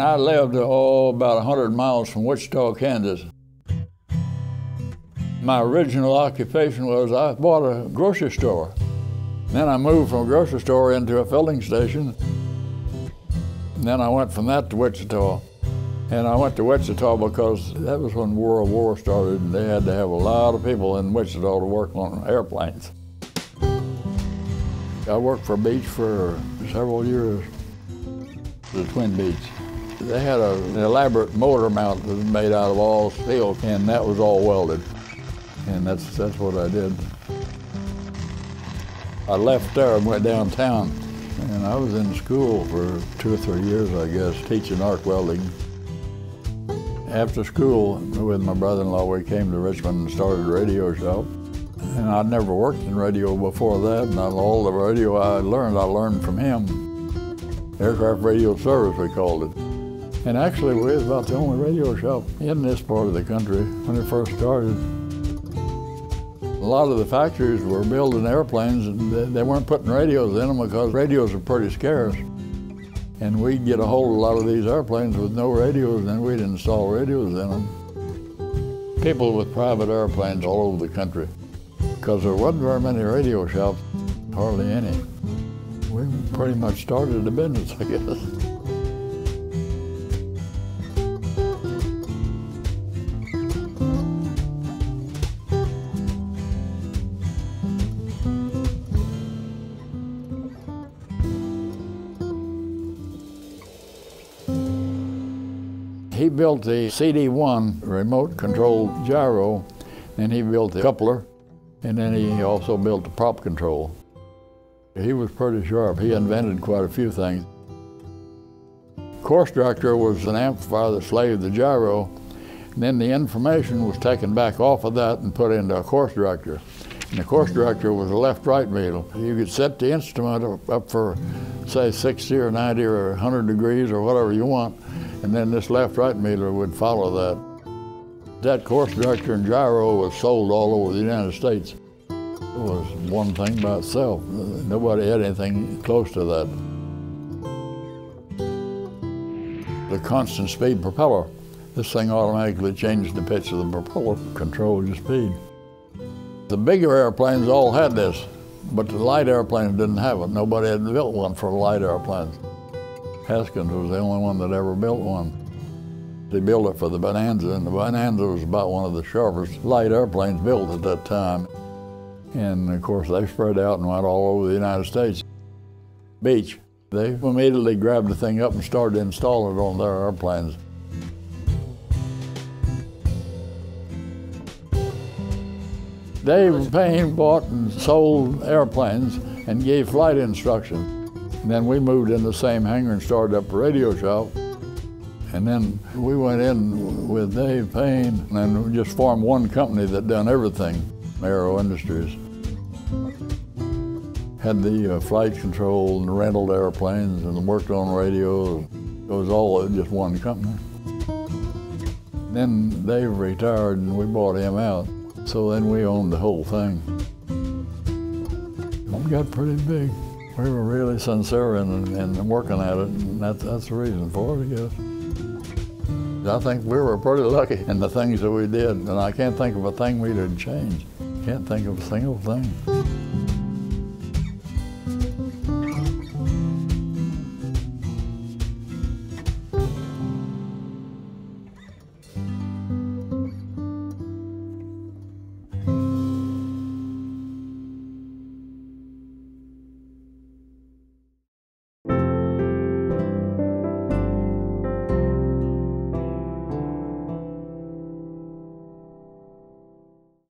I lived, about 100 miles from Wichita, Kansas. My original occupation was I bought a grocery store. Then I moved from a grocery store into a filling station. And then I went from that to Wichita. And I went to Wichita because that was when World War started, and they had to have a lot of people in Wichita to work on airplanes. I worked for Beach for several years, the Twin Beach. They had an elaborate motor mount that was made out of all steel, and that was all welded. And that's what I did. I left there and went downtown, and I was in school for 2 or 3 years, I guess, teaching arc welding. After school, with my brother-in-law, we came to Richmond and started a radio shop. And I'd never worked in radio before that, and all the radio I learned from him. Aircraft radio service, we called it. And actually, we was about the only radio shop in this part of the country when it first started. A lot of the factories were building airplanes, and they weren't putting radios in them because radios are pretty scarce. And we'd get a hold of a lot of these airplanes with no radios, and we'd install radios in them. People with private airplanes all over the country, because there wasn't very many radio shops, hardly any. We pretty much started the business, I guess. He built the CD-1 remote-controlled gyro, and he built the coupler, and then he also built the prop control. He was pretty sharp. He invented quite a few things. Course director was an amplifier that slaved the gyro, and then the information was taken back off of that and put into a course director. And the course director was a left-right needle. You could set the instrument up for, say, 60 or 90 or 100 degrees or whatever you want, and then this left-right meter would follow that. That course director and gyro was sold all over the United States. It was one thing by itself. Nobody had anything close to that. The constant speed propeller. This thing automatically changed the pitch of the propeller, controlled your speed. The bigger airplanes all had this, but the light airplanes didn't have it. Nobody had built one for light airplanes. Haskins was the only one that ever built one. They built it for the Bonanza, and the Bonanza was about one of the sharpest light airplanes built at that time. And of course, they spread out and went all over the United States. Beach, they immediately grabbed the thing up and started installing it on their airplanes. Dave Payne bought and sold airplanes and gave flight instructions. And then we moved in the same hangar and started up a radio shop. And then we went in with Dave Payne and we just formed one company that done everything, Aero Industries. Had the flight control and rented airplanes and worked on radios. It was all just one company. Then Dave retired and we bought him out. So then we owned the whole thing. We got pretty big. We were really sincere in working at it, and that's the reason for it, I guess. I think we were pretty lucky in the things that we did, and I can't think of a thing we did change. Can't think of a single thing.